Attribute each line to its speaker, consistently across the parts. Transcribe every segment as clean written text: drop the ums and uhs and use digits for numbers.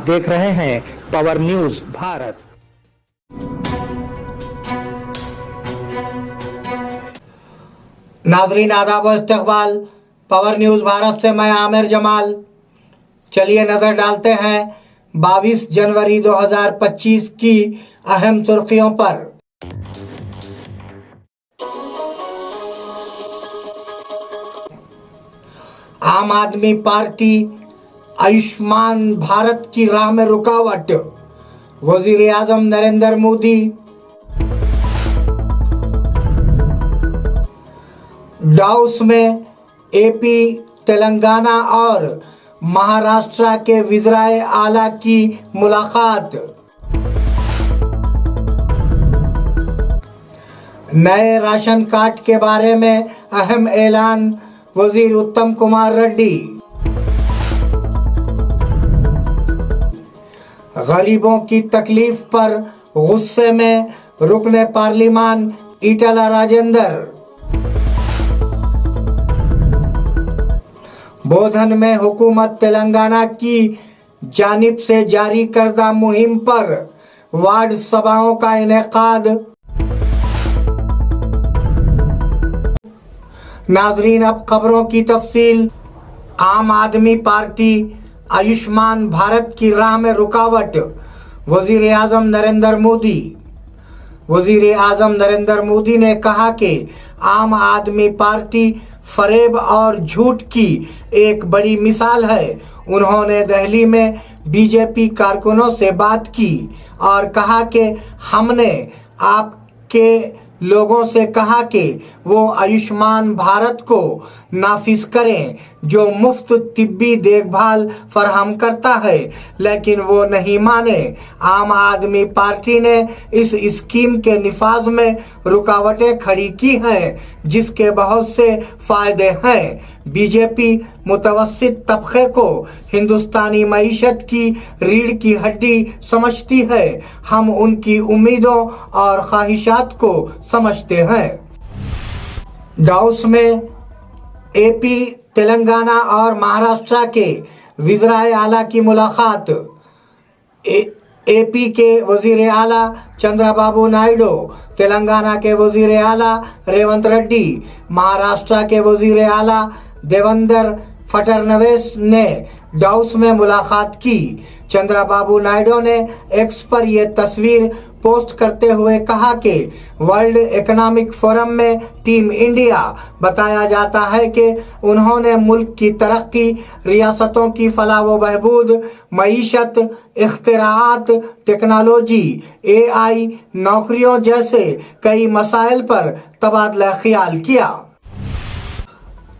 Speaker 1: देख रहे हैं पावर न्यूज भारत।
Speaker 2: नाज़रीन आदाब व इस्तक़बाल, पावर न्यूज़ भारत से मैं आमिर जमाल। चलिए नज़र डालते हैं 22 जनवरी 2025 की अहम सुर्खियों पर। आम आदमी पार्टी आयुष्मान भारत की राह में रुकावट, वज़ीर आज़म नरेंद्र मोदी। डाउस में एपी, तेलंगाना और महाराष्ट्र के वज़ीर आला की मुलाकात। नए राशन कार्ड के बारे में अहम ऐलान, वज़ीर उत्तम कुमार रेड्डी। गरीबों की तकलीफ पर गुस्से में रुकने पार्लिमान ईटला राजेंद्र। बोधन में हुकूमत तेलंगाना की जानिब से जारी करदा मुहिम पर वार्ड सभाओं का इनेकाद। नाजरीन अब खबरों की तफसील। आम आदमी पार्टी आयुष्मान भारत की राह में रुकावट, वज़ीर आज़म नरेंद्र मोदी। वज़ीर आज़म नरेंद्र मोदी ने कहा कि आम आदमी पार्टी फरेब और झूठ की एक बड़ी मिसाल है। उन्होंने दिल्ली में बीजेपी कारकुनों से बात की और कहा कि हमने आपके लोगों से कहा कि वो आयुष्मान भारत को नाफिज करें, जो मुफ्त तिब्बी देखभाल फराहम करता है, लेकिन वो नहीं माने। आम आदमी पार्टी ने इस स्कीम के निफाज में रुकावटें खड़ी की हैं, जिसके बहुत से फायदे हैं। बीजेपी मुतवस्सित तबके को हिंदुस्तानी मईशत की रीढ़ की हड्डी समझती है। हम उनकी उम्मीदों और ख्वाहिशात को समझते हैं। डाउस में एपी, तेलंगाना और महाराष्ट्र के वज़ीर आला की मुलाकात। एपी के वज़ीर आला चंद्रबाबू नायडू, तेलंगाना के वज़ीर आला रेवंत रेड्डी, महाराष्ट्र के वज़ीर आला देवेंद्र फडणवीस ने डाउस में मुलाकात की। चंद्रबाबू नायडू ने एक्स पर यह तस्वीर पोस्ट करते हुए कहा कि वर्ल्ड इकोनॉमिक फोरम में टीम इंडिया बताया जाता है कि उन्होंने मुल्क की तरक्की, रियासतों की फलाह व बहबूद, मईशत, इख्तिराआत, टेक्नोलॉजी, AI, नौकरियों जैसे कई मसाइल पर तबादला ख्याल किया।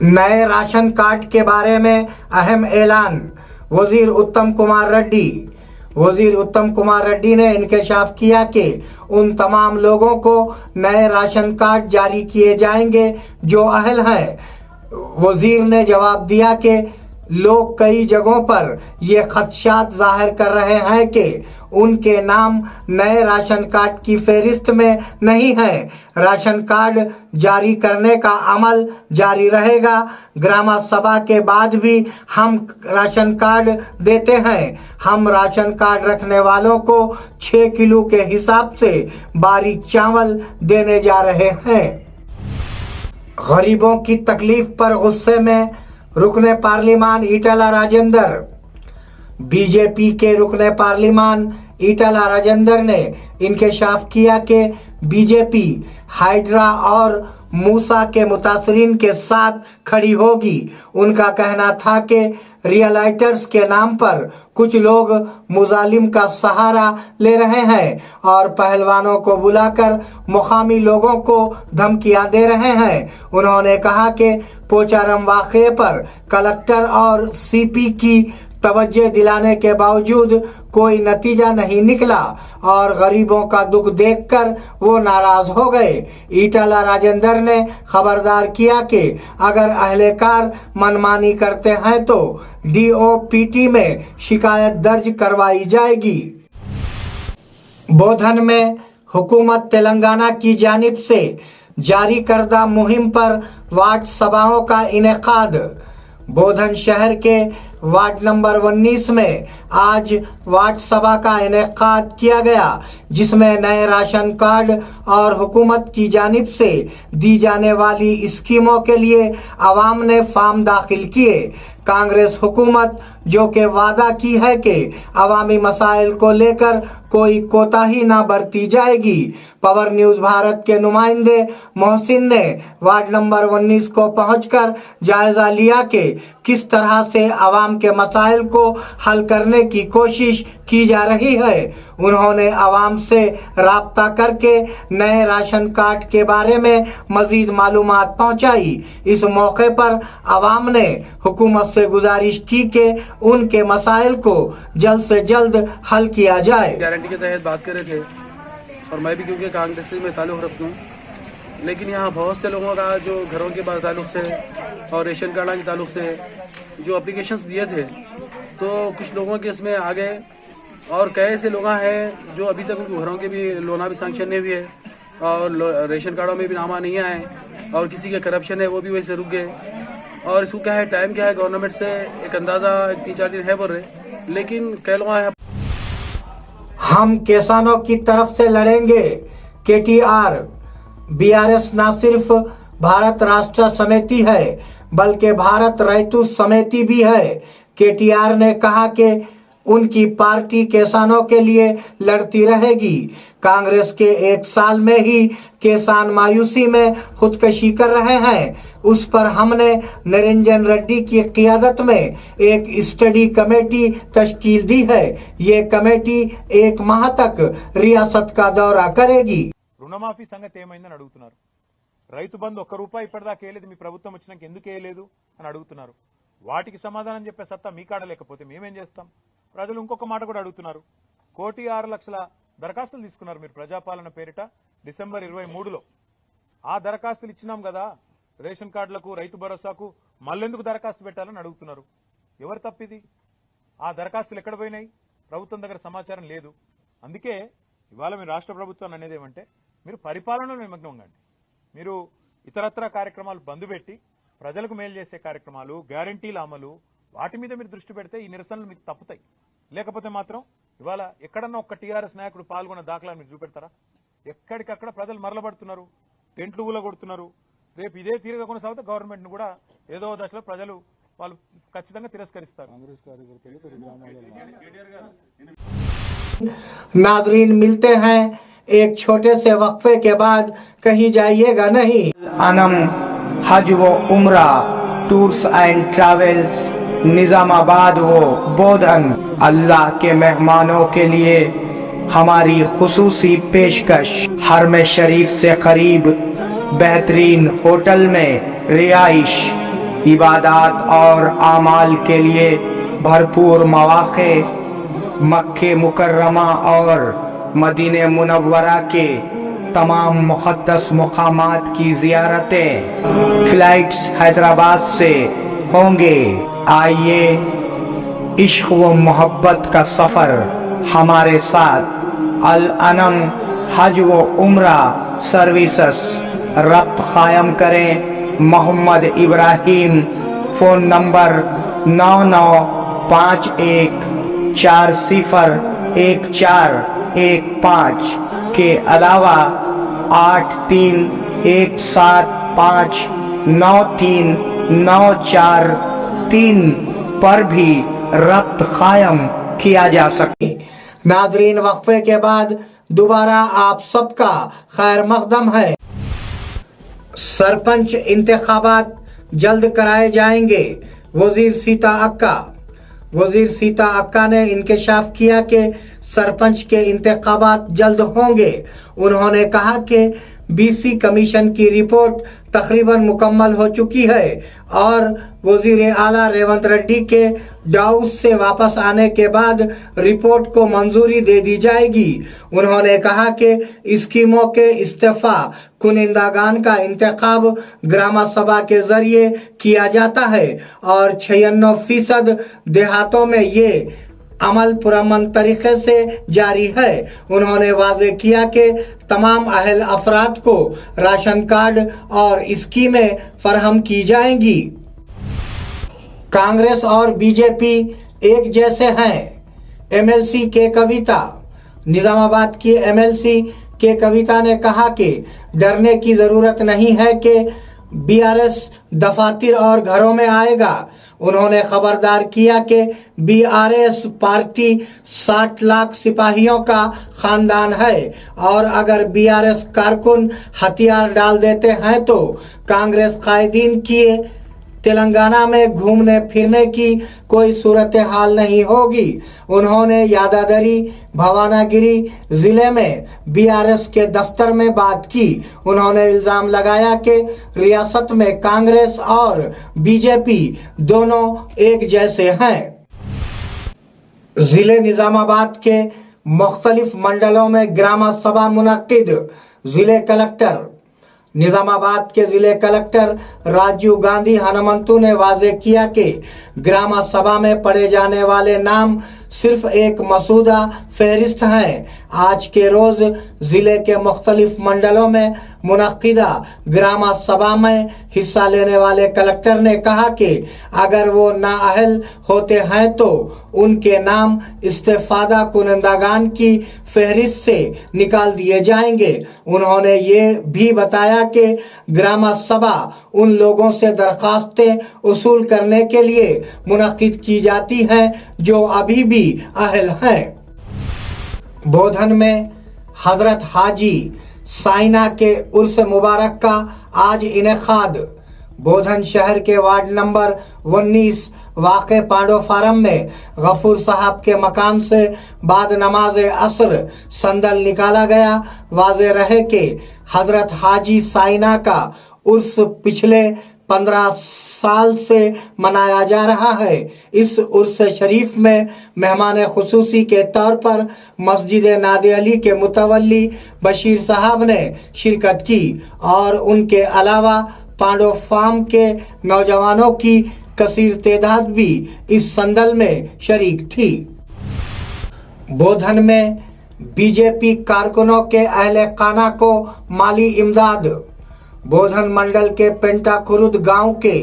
Speaker 2: नए राशन कार्ड के बारे में अहम ऐलान, वज़ीर उत्तम कुमार रेड्डी। वज़ीर उत्तम कुमार रेड्डी ने इंकशाफ किया कि उन तमाम लोगों को नए राशन कार्ड जारी किए जाएंगे जो अहल हैं। वज़ीर ने जवाब दिया कि लोग कई जगहों पर ये खदशात जाहिर कर रहे हैं कि उनके नाम नए राशन कार्ड की फहरिस्त में नहीं है। राशन कार्ड जारी करने का अमल जारी रहेगा। ग्राम सभा के बाद भी हम राशन कार्ड देते हैं। हम राशन कार्ड रखने वालों को 6 किलो के हिसाब से बारीक चावल देने जा रहे हैं। गरीबों की तकलीफ पर गुस्से में रुकने पार्लिमान ईटला राजेंद्र। बीजेपी के रुकने पार्लिमान ईटला राजेंद्र ने इंकशाफ किया कि बीजेपी हाइड्रा और मूसा के मुतासरीन के साथ खड़ी होगी। उनका कहना था कि रियलाइटर्स के नाम पर कुछ लोग मुजालिम का सहारा ले रहे हैं और पहलवानों को बुलाकर मुकामी लोगों को धमकियां दे रहे हैं। उन्होंने कहा कि पोचारम वाक़े पर कलेक्टर और CP की तवज्जो दिलाने के बावजूद कोई नतीजा नहीं निकला और गरीबों का दुख देखकर वो नाराज हो गए। ईटला राजेंद्र ने खबरदार किया कि अगर अहलकार मनमानी करते हैं तो DOPT में शिकायत दर्ज करवाई जाएगी। बोधन में हुकूमत तेलंगाना की जानिब से जारी करदा मुहिम पर वार्ड सभाओं का इनेकाद। बोधन शहर के वार्ड नंबर 19 में आज वार्ड सभा का इनेकाद किया गया, जिसमें नए राशन कार्ड और हुकूमत की जानिब से दी जाने वाली स्कीमों के लिए आवाम ने फॉर्म दाखिल किए। कांग्रेस हुकूमत जो कि वादा की है कि अवामी मसाइल को लेकर कोई कोताही ना बरती जाएगी। पावर न्यूज़ भारत के नुमाइंदे मोहसिन ने वार्ड नंबर 19 को पहुंचकर जायजा लिया कि किस तरह से आवाम के मसाइल को हल करने की कोशिश की जा रही है। उन्होंने आवाम से राब्ता करके नए राशन कार्ड के बारे में मजीद मालूमात पहुंचाई। इस मौके पर आवाम ने हुकूमत से गुजारिश की कि उनके मसाइल को जल्द से जल्द हल किया जाए।
Speaker 3: गारंटी के तहत बात कर रहे थे और मैं भी क्योंकि कांग्रेस में ताल्लुक़ रखता हूँ, लेकिन यहाँ बहुत से लोगों का जो घरों के ताल्लुक़ से और रेशन कार्ड के ताल्लुक़ से जो एप्लीकेशंस दिए थे, तो कुछ लोगों के इसमें आ गए और कई ऐसे लोग हैं जो अभी तक उनके घरों के भी लोना भी सैंक्शन नहीं हुए और रेशन कार्डों में भी नामा नहीं आए और किसी का करप्शन है वो भी वैसे रुक गए। और इसको क्या है, टाइम क्या है, गवर्नमेंट से एक अंदाज़ा 3-4 दिन है बोल रहे, लेकिन कई लोग हैं।
Speaker 2: हम किसानों की तरफ से लड़ेंगे। KTR BRS न सिर्फ भारत राष्ट्र समिति है बल्कि भारत रैतु समिति भी है। KTR ने कहा कि उनकी पार्टी किसानों के लिए लड़ती रहेगी। कांग्रेस के 1 साल में ही किसान मायूसी में खुदकशी कर रहे हैं। उस पर हमने निरंजन रेड्डी की क़ियादत में एक स्टडी कमेटी तश्कील दी है। ये कमेटी 1 माह तक रियासत का दौरा करेगी।
Speaker 4: రుణమాఫీ సంగతి ఏమైందని అడుగుతున్నారు. రైతు బంధు ఒక్క రూపాయి ఇప్పటిదాకా వేయలేదు, మీ ప్రభుత్వం వచ్చినాక ఎందుకు వేయలేదు అని అడుగుతున్నారు. వాటికి సమాధానం చెప్పే సత్తా మీ కాడ లేకపోతే మేమేం చేస్తాం? ప్రజలు ఇంకొక మాట కూడా అడుగుతున్నారు. 1,06,00,000 దరఖాస్తులు తీసుకున్నారు మీరు ప్రజాపాలన పేరిట డిసెంబర్ 23లో. ఆ దరఖాస్తులు ఇచ్చినాం కదా రేషన్ కార్డులకు, రైతు భరోసాకు, మళ్ళెందుకు దరఖాస్తు పెట్టాలని అడుగుతున్నారు. ఎవరు తప్పిది? ఆ దరఖాస్తులు ఎక్కడ పోయినాయి? ప్రభుత్వం దగ్గర సమాచారం లేదు. అందుకే ఇవాళ మీరు రాష్ట్ర ప్రభుత్వాన్ని అనేది ఏమంటే మీరు పరిపాలనలో నిమగ్నం కండి. మీరు ఇతరత్ర కార్యక్రమాలు బంద్ పెట్టి ప్రజలకు మేలు చేసే కార్యక్రమాలు, గ్యారంటీల అమలు, వాటి మీద మీరు దృష్టి పెడితే ఈ నిరసనలు మీకు తప్పుతాయి. లేకపోతే మాత్రం ఇవాళ ఎక్కడన్నా ఒక్క టీఆర్ఎస్ నాయకుడు పాల్గొన్న దాఖలాలు మీరు చూపెడతారా? ఎక్కడికక్కడ ప్రజలు మరలబడుతున్నారు, టెంట్లు ఊలగొడుతున్నారు. రేపు ఇదే తీరుగా కొనసాగితే గవర్నమెంట్ ను కూడా ఏదో దశలో ప్రజలు వాళ్ళు ఖచ్చితంగా తిరస్కరిస్తారు.
Speaker 2: नादरीन, मिलते हैं एक छोटे से वक्फे के बाद, कहीं जाइएगा नहीं। अनम हज व उम्रा टूर्स एंड ट्रैवल्स निजामाबाद व बोधन अल्लाह के मेहमानों के लिए हमारी खुसूसी पेशकश। हरम शरीफ से करीब बेहतरीन होटल में रिहाइश, इबादत और आमाल के लिए भरपूर मौके, मक्के मुकर्रमा और मदीने मुनव्वरा के तमाम मुक़द्दस मुक़ामात की ज़ियारतें, फ़्लाइट्स हैदराबाद से होंगे। आइए इश्क़ व मोहब्बत का सफ़र हमारे साथ। अल अनम हज व उम्रा सर्विसेस रब्त क़ायम करें। मोहम्मद इब्राहिम, फ़ोन नंबर 9951401415 के अलावा 8317593943 पर भी रब्त कायम किया जा सके। नादरीन, वक्फे के बाद दोबारा आप सबका खैर मकदम है। सरपंच इंतखाबात जल्द कराए जाएंगे। वजीर सीता अक्का ने इंकशाफ किया कि सरपंच के इंतखाबात जल्द होंगे। उन्होंने कहा कि BC कमीशन की रिपोर्ट तकरीबन मुकम्मल हो चुकी है और वजीर आला रेवंत रेड्डी के डाउस से वापस आने के बाद रिपोर्ट को मंजूरी दे दी जाएगी। उन्होंने कहा कि स्कीमों के इस्तीफा कुनिंदागान का इंतखाब ग्राम सभा के जरिए किया जाता है और 96% देहातों में ये अमल पुरअमन तरीके से जारी है। उन्होंने वाज़ेह किया कि तमाम अहल अफराद को राशन कार्ड और स्कीमें फराहम की जाएंगी। कांग्रेस और बीजेपी एक जैसे हैं, एमएलसी के कविता। निजामाबाद की एमएलसी के कविता ने कहा कि डरने की जरूरत नहीं है कि बीआरएस दफातर और घरों में आएगा। उन्होंने खबरदार किया कि बीआरएस पार्टी 60 लाख सिपाहियों का खानदान है और अगर बीआरएस कारकुन हथियार डाल देते हैं तो कांग्रेस कायदीन की तेलंगाना में घूमने फिरने की कोई सूरत हाल नहीं होगी। उन्होंने यादाद्री भवानागिरी जिले में बीआरएस के दफ्तर में बात की। उन्होंने इल्जाम लगाया कि रियासत में कांग्रेस और बीजेपी दोनों एक जैसे हैं। जिले निजामाबाद के मुख्तलिफ मंडलों में ग्राम सभा मुनक्किद। जिले कलेक्टर निजामाबाद के जिले कलेक्टर राजीव गांधी हनुमंतु ने वाजे किया कि ग्राम सभा में पढ़े जाने वाले नाम सिर्फ एक मसूदा फहरिस्त है। आज के रोज जिले के मुख्तलिफ मंडलों में मुनक्किदा ग्राम सभा में हिस्सा लेने वाले कलेक्टर ने कहा कि अगर वो नाअहल होते हैं तो उनके नाम इस्तेफादा कुनंदागान की फहरिस्त से निकाल दिए जाएंगे। उन्होंने ये भी बताया कि ग्राम सभा उन लोगों से दरखास्तें वसूल करने के लिए मुनक्किद की जाती हैं जो अभी भी अहल हैं। बोधन में हजरत हाजी साइना के उर्स मुबारक का आज इनेकाद। बोधन शहर के वार्ड नंबर 19 वाक़े पांडो फारम में गफूर साहब के मकान से बाद नमाज असर संदल निकाला गया। वाज़े रहे कि हजरत हाजी साइना का उर्स पिछले 15 साल से मनाया जा रहा है। इस उर्स शरीफ में मेहमान खुसूसी के तौर पर मस्जिद नादे अली के मुतवल्ली बशीर साहब ने शिरकत की और उनके अलावा पांडो फार्म के नौजवानों की कसीर तादाद भी इस संदल में शरीक थी। बोधन में बीजेपी कारकुनों के अहले खाना को माली इमदाद। बोधन मंडल के पेंटाखुरुद गांव के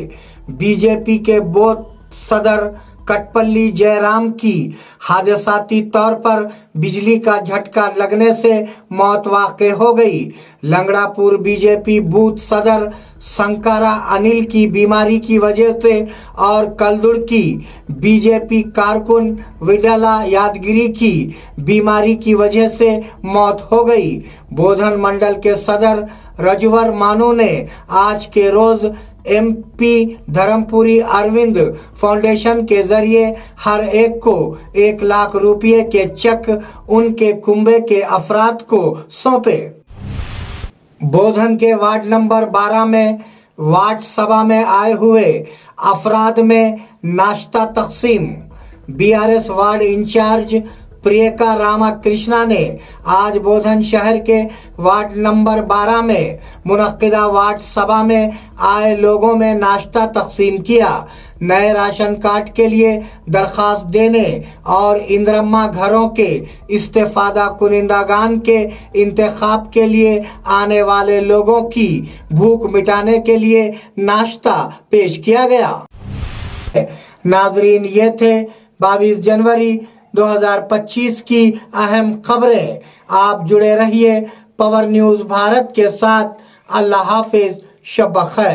Speaker 2: बीजेपी के बूथ सदर कटपल्ली जयराम की हादसाती तौर पर बिजली का झटका लगने से मौत वाक़े हो गई। लंगड़ापुर बीजेपी बूथ सदर संकारा अनिल की बीमारी की वजह से और कलदुड़ की बीजेपी कारकुन विडला यादगिरी की बीमारी की वजह से मौत हो गई। बोधन मंडल के सदर रजवर मानू ने आज के रोज एमपी धर्मपुरी अरविंद फाउंडेशन के जरिए हर एक को 1 लाख रुपये के चेक उनके कुंबे के अफराद को सौंपे। बोधन के वार्ड नंबर 12 में वार्ड सभा में आए हुए अफराद में नाश्ता तकसीम। बीआरएस वार्ड इंचार्ज प्रियका रामाकृष्णा ने आज बोधन शहर के वार्ड नंबर 12 में मुनक्किदा वार्ड सभा में आए लोगों में नाश्ता तकसीम किया। नए राशन कार्ड के लिए दरखास्त देने और इंदिरम्मा घरों के इस्तेफादा कुनिंदागान के इंतखाब के लिए आने वाले लोगों की भूख मिटाने के लिए नाश्ता पेश किया गया। नाजरीन, ये थे 22 जनवरी 2025 की अहम खबरें। आप जुड़े रहिए पावर न्यूज़ भारत के साथ। अल्लाह हाफिज, शब खैर।